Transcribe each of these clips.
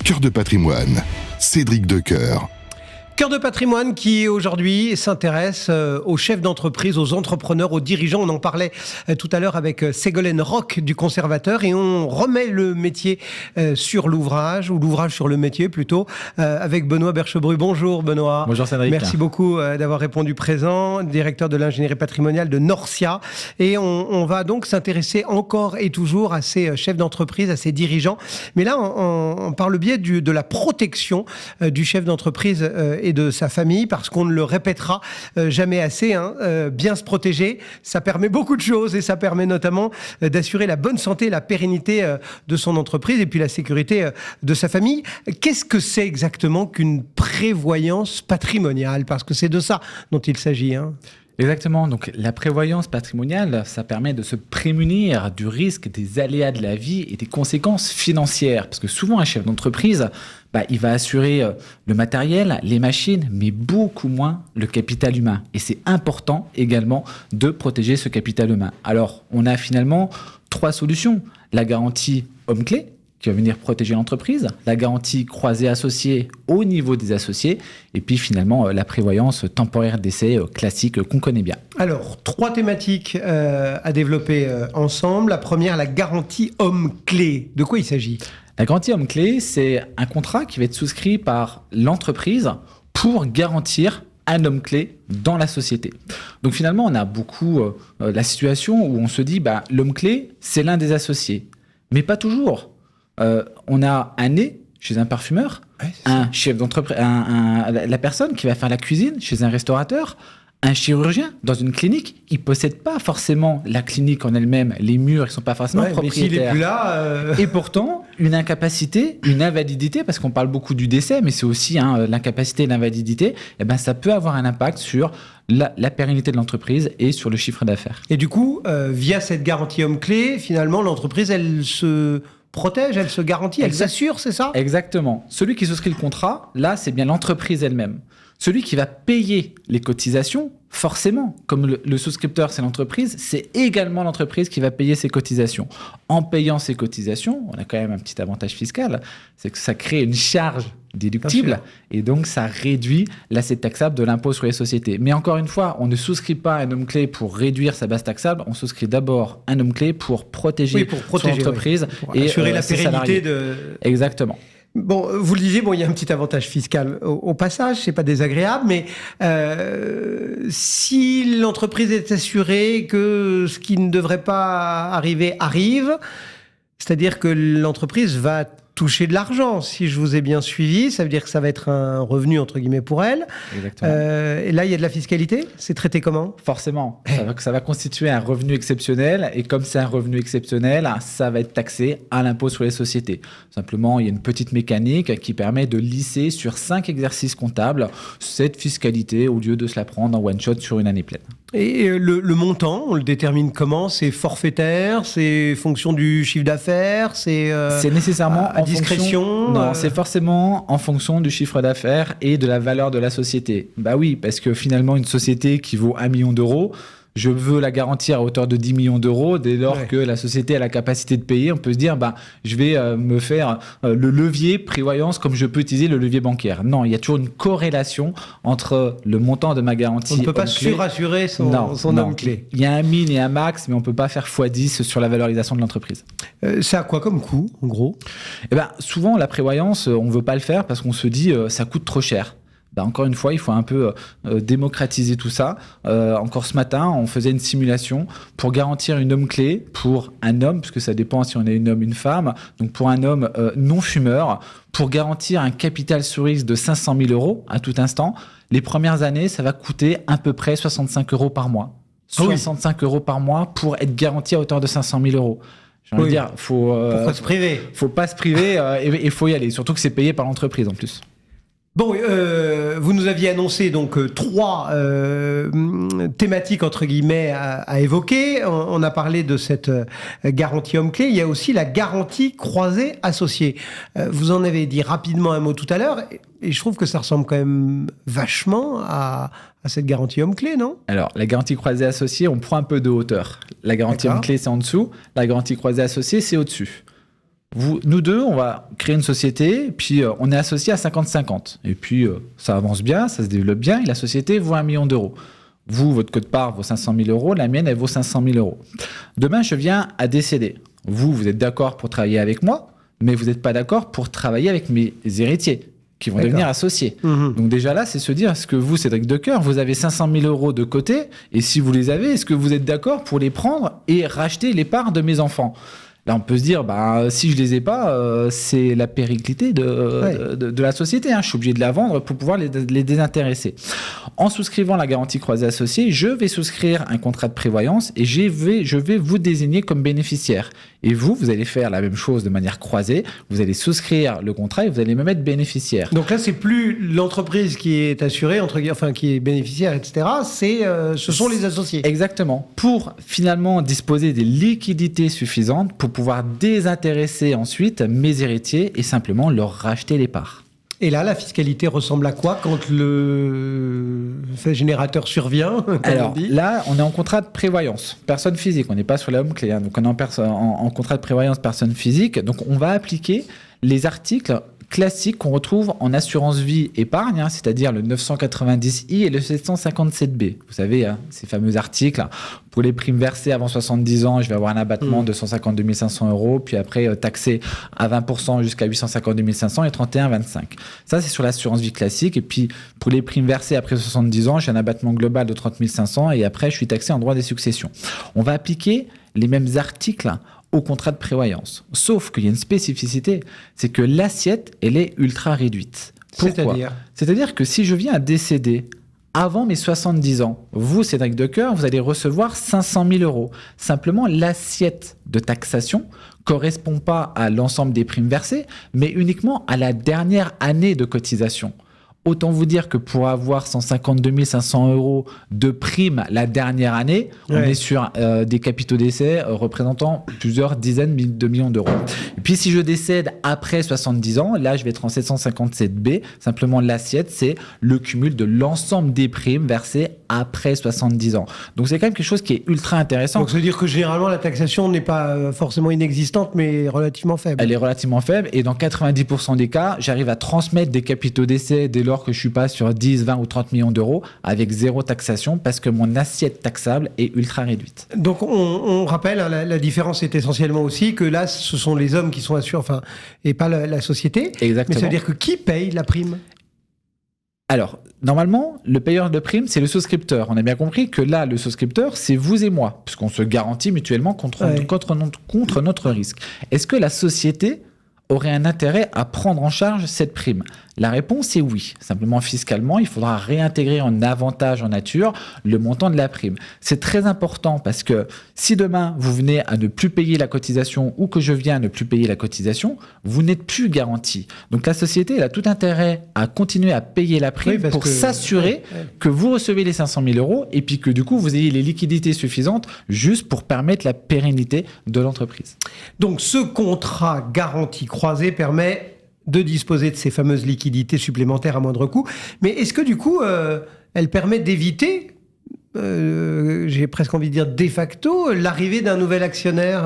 Cœur de patrimoine, Cédric Decoeur. Cœur de patrimoine qui aujourd'hui s'intéresse aux chefs d'entreprise, aux entrepreneurs, aux dirigeants. On en parlait tout à l'heure avec Ségolène Roch du Conservateur et on remet le métier sur l'ouvrage, ou l'ouvrage sur le métier plutôt, avec Benoît Berchebru. Bonjour Benoît. Bonjour Cédric. Merci beaucoup d'avoir répondu présent, directeur de l'ingénierie patrimoniale de Norcia. Et on va donc s'intéresser encore et toujours à ces chefs d'entreprise, à ces dirigeants. Mais là, par le biais de la protection du chef d'entreprise et de sa famille, parce qu'on ne le répétera jamais assez, bien se protéger, ça permet beaucoup de choses et ça permet notamment d'assurer la bonne santé et la pérennité de son entreprise et puis la sécurité de sa famille. Qu'est-ce que c'est exactement qu'une prévoyance patrimoniale ? Parce que c'est de ça dont il s'agit. Exactement. Donc, la prévoyance patrimoniale, ça permet de se prémunir du risque des aléas de la vie et des conséquences financières. Parce que souvent, un chef d'entreprise, il va assurer le matériel, les machines, mais beaucoup moins le capital humain. Et c'est important également de protéger ce capital humain. Alors, on a finalement 3 solutions. La garantie homme-clé, qui va venir protéger l'entreprise, la garantie croisée associée au niveau des associés, et puis finalement la prévoyance temporaire d'essai classique qu'on connaît bien. Alors, 3 thématiques à développer ensemble. La première, la garantie homme-clé. De quoi il s'agit ? La garantie homme-clé, c'est un contrat qui va être souscrit par l'entreprise pour garantir un homme clé dans la société. Donc finalement, on a beaucoup la situation où on se dit l'homme clé, c'est l'un des associés. Mais pas toujours. On a un nez chez un parfumeur, un chef d'entreprise, la personne qui va faire la cuisine chez un restaurateur, un chirurgien dans une clinique. Il ne possède pas forcément la clinique en elle-même, les murs ne sont pas forcément propriétaires. Mais s'il est plus là, Et pourtant, une incapacité, une invalidité, parce qu'on parle beaucoup du décès, mais c'est aussi l'incapacité et l'invalidité, ça peut avoir un impact sur la pérennité de l'entreprise et sur le chiffre d'affaires. Et du coup, via cette garantie homme-clé, finalement, l'entreprise, elle se protège, elle se garantit, elle s'assure, c'est ça ? Exactement. Celui qui souscrit le contrat, là, c'est bien l'entreprise elle-même. Celui qui va payer les cotisations, forcément, comme le souscripteur, c'est l'entreprise, c'est également l'entreprise qui va payer ses cotisations. En payant ses cotisations, on a quand même un petit avantage fiscal, c'est que ça crée une charge déductible et donc ça réduit l'assiette taxable de l'impôt sur les sociétés. Mais encore une fois, on ne souscrit pas un homme clé pour réduire sa base taxable, on souscrit d'abord un homme clé pour protéger son entreprise pour et assurer la pérennité de... Exactement. Bon, vous le disiez, il y a un petit avantage fiscal au passage, c'est pas désagréable, mais si l'entreprise est assurée que ce qui ne devrait pas arriver arrive, c'est-à-dire que l'entreprise va toucher de l'argent, si je vous ai bien suivi, ça veut dire que ça va être un revenu entre guillemets pour elle. Exactement. Et là, il y a de la fiscalité. C'est traité comment ? Forcément, ça va constituer un revenu exceptionnel et comme c'est un revenu exceptionnel, ça va être taxé à l'impôt sur les sociétés. Simplement, il y a une petite mécanique qui permet de lisser sur 5 exercices comptables cette fiscalité au lieu de se la prendre en one shot sur une année pleine. Et le montant, on le détermine comment ? C'est forfaitaire ? C'est fonction du chiffre d'affaires ? C'est nécessairement à discrétion ? Non, c'est forcément en fonction du chiffre d'affaires et de la valeur de la société. Oui, parce que finalement, une société qui vaut 1 million d'euros, je veux la garantir à hauteur de 10 millions d'euros. Dès lors que la société a la capacité de payer, on peut se dire, je vais me faire le levier prévoyance comme je peux utiliser le levier bancaire. Non, il y a toujours une corrélation entre le montant de ma garantie. On ne peut pas surassurer son homme clé. Il y a un min et un max, mais on ne peut pas faire x10 sur la valorisation de l'entreprise. Ça a quoi comme coût, en gros ? Souvent, la prévoyance, on ne veut pas le faire parce qu'on se dit ça coûte trop cher. Encore une fois, il faut un peu démocratiser tout ça. Encore ce matin, on faisait une simulation pour garantir une homme clé pour un homme, puisque ça dépend si on est un homme ou une femme. Donc pour un homme non fumeur, pour garantir un capital sur risque de 500 000 euros à tout instant, les premières années, ça va coûter à peu près 65 euros par mois. 65 euros par mois pour être garanti à hauteur de 500 000 euros. J'ai envie de dire, pourquoi se priver ? Faut pas se priver et il faut y aller. Surtout que c'est payé par l'entreprise en plus. Bon, vous nous aviez annoncé donc 3 thématiques entre guillemets à évoquer. On a parlé de cette garantie homme-clé. Il y a aussi la garantie croisée associée. Vous en avez dit rapidement un mot tout à l'heure, et je trouve que ça ressemble quand même vachement à cette garantie homme-clé, non ? Alors, la garantie croisée associée, on prend un peu de hauteur. La garantie homme-clé, c'est en dessous. La garantie croisée associée, c'est au-dessus. Nous deux, on va créer une société, puis on est associés à 50-50. Et puis, ça avance bien, ça se développe bien, et la société vaut 1 million d'euros. Vous, votre quote-part vaut 500 000 euros, la mienne, elle vaut 500 000 euros. Demain, je viens à décéder. Vous êtes d'accord pour travailler avec moi, mais vous n'êtes pas d'accord pour travailler avec mes héritiers, qui vont devenir associés. Donc déjà là, c'est se dire, est-ce que vous, Cédric Decoeur, vous avez 500 000 euros de côté, et si vous les avez, est-ce que vous êtes d'accord pour les prendre et racheter les parts de mes enfants ? Là, on peut se dire, si je les ai pas, c'est la périclité de la société. Je suis obligé de la vendre pour pouvoir les désintéresser. En souscrivant la garantie croisée associée, je vais souscrire un contrat de prévoyance et je vais vous désigner comme bénéficiaire. Et vous allez faire la même chose de manière croisée. Vous allez souscrire le contrat et vous allez me mettre bénéficiaire. Donc là, c'est plus l'entreprise qui est assurée, qui est bénéficiaire, etc. Ce sont les associés. Exactement. Pour finalement disposer des liquidités suffisantes pour pouvoir désintéresser ensuite mes héritiers et simplement leur racheter les parts. Et là, la fiscalité ressemble à quoi quand le fait générateur survient Alors là, on est en contrat de prévoyance, personne physique. On n'est pas sur la home clé, donc on est en contrat de prévoyance personne physique. Donc on va appliquer les articles classiques qu'on retrouve en assurance vie épargne, c'est-à-dire le 990I et le 757B. Vous savez, ces fameux articles. Pour les primes versées avant 70 ans, je vais avoir un abattement de 152 500 euros, puis après taxé à 20% jusqu'à 852 500 et 31,25. Ça, c'est sur l'assurance vie classique. Et puis, pour les primes versées après 70 ans, j'ai un abattement global de 30 500 et après, je suis taxé en droit des successions. On va appliquer les mêmes articles au contrat de prévoyance. Sauf qu'il y a une spécificité, c'est que l'assiette, elle est ultra réduite. Pourquoi ? C'est-à-dire que si je viens à décéder avant mes 70 ans, vous, Cédric Decoeur, vous allez recevoir 500 000 euros. Simplement, l'assiette de taxation correspond pas à l'ensemble des primes versées, mais uniquement à la dernière année de cotisation. Autant vous dire que pour avoir 152 500 euros de prime la dernière année, on est sur des capitaux d'essai représentant plusieurs dizaines de millions d'euros. Et puis si je décède après 70 ans, là je vais être en 757B. Simplement l'assiette, c'est le cumul de l'ensemble des primes versées après 70 ans. Donc c'est quand même quelque chose qui est ultra intéressant. Donc ça veut dire que généralement la taxation n'est pas forcément inexistante, mais relativement faible. Elle est relativement faible et dans 90% des cas, j'arrive à transmettre des capitaux d'essai dès lors que je suis pas sur 10, 20 ou 30 millions d'euros avec zéro taxation parce que mon assiette taxable est ultra réduite. Donc on rappelle, la différence est essentiellement aussi que là, ce sont les hommes qui sont assurés, et pas la société. Exactement. Mais ça veut dire que qui paye la prime ? Alors, normalement, le payeur de prime, c'est le souscripteur. On a bien compris que là, le souscripteur, c'est vous et moi, puisqu'on se garantit mutuellement contre notre risque. Est-ce que la société aurait un intérêt à prendre en charge cette prime ? La réponse est oui. Simplement, fiscalement, il faudra réintégrer en avantage en nature le montant de la prime. C'est très important parce que si demain, vous venez à ne plus payer la cotisation ou que je viens à ne plus payer la cotisation, vous n'êtes plus garanti. Donc, la société, elle a tout intérêt à continuer à payer la prime pour s'assurer que vous recevez les 500 000 euros et puis que du coup, vous ayez les liquidités suffisantes juste pour permettre la pérennité de l'entreprise. Donc, ce contrat garanti croisé permet de disposer de ces fameuses liquidités supplémentaires à moindre coût. Mais est-ce que du coup, elle permet d'éviter, j'ai presque envie de dire de facto, l'arrivée d'un nouvel actionnaire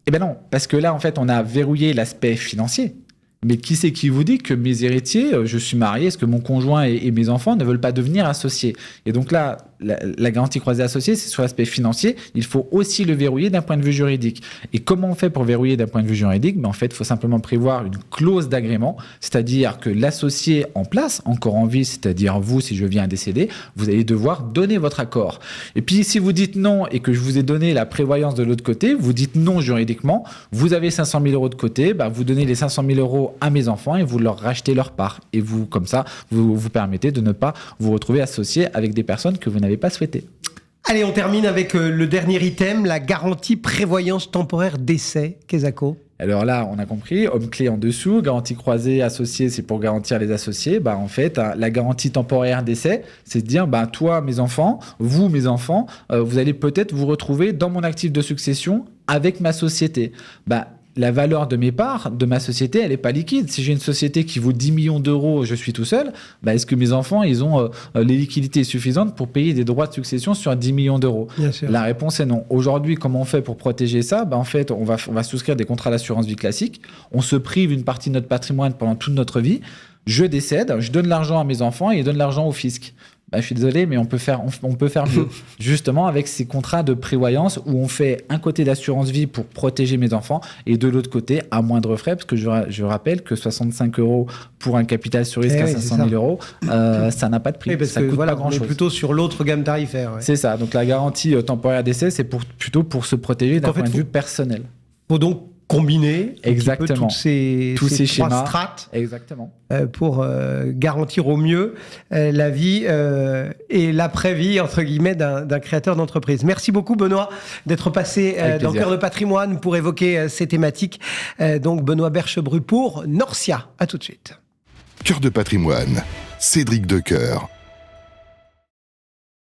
Eh bien non, parce que là, en fait, on a verrouillé l'aspect financier. Mais qui c'est qui vous dit que mes héritiers, je suis marié, est-ce que mon conjoint et mes enfants ne veulent pas devenir associés ? Et donc là, la garantie croisée associée, c'est sur l'aspect financier. Il faut aussi le verrouiller d'un point de vue juridique. Et comment on fait pour verrouiller d'un point de vue juridique ? En fait, il faut simplement prévoir une clause d'agrément, c'est-à-dire que l'associé en place, encore en vie, c'est-à-dire vous, si je viens à décéder, vous allez devoir donner votre accord. Et puis, si vous dites non et que je vous ai donné la prévoyance de l'autre côté, vous dites non juridiquement, vous avez 500 000 euros de côté, vous donnez les 500 000 euros à mes enfants et vous leur rachetez leur part. Et vous, comme ça, vous permettez de ne pas vous retrouver associé avec des personnes que vous n'avez pas souhaité. Allez, on termine avec le dernier item, la garantie prévoyance temporaire décès. Kezako. Alors là, on a compris, homme clé en dessous, garantie croisée associée, c'est pour garantir les associés. En fait, la garantie temporaire décès, c'est de dire, toi, mes enfants, vous, mes enfants, vous allez peut-être vous retrouver dans mon actif de succession avec ma société. la valeur de mes parts, de ma société, elle n'est pas liquide. Si j'ai une société qui vaut 10 millions d'euros, je suis tout seul, est-ce que mes enfants, ils ont les liquidités suffisantes pour payer des droits de succession sur 10 millions d'euros? Bien sûr. La réponse est non. Aujourd'hui, comment on fait pour protéger ça? En fait, on va souscrire des contrats d'assurance vie classiques. On se prive une partie de notre patrimoine pendant toute notre vie. Je décède, je donne l'argent à mes enfants et ils donnent l'argent au fisc. Je suis désolé, mais on peut faire mieux. Justement, avec ces contrats de prévoyance où on fait un côté d'assurance vie pour protéger mes enfants et de l'autre côté, à moindre frais, parce que je rappelle que 65 € pour un capital sur risque à 500 000 €, ça n'a pas de prix. Oui, parce ça que coûte pas on grand-chose. est plutôt sur l'autre gamme tarifaire. Ouais. C'est ça. Donc la garantie temporaire d'essai, c'est plutôt pour se protéger d'un point de vue personnel. Il faut donc combiner exactement tous ces trois schémas strates exactement. Pour garantir au mieux la vie et l'après-vie, entre guillemets, d'un créateur d'entreprise. Merci beaucoup, Benoît, d'être passé dans Cœur de Patrimoine pour évoquer ces thématiques. Donc, Benoît Berchebru pour Norcia. À tout de suite. Cœur de Patrimoine, Cédric Decoeur.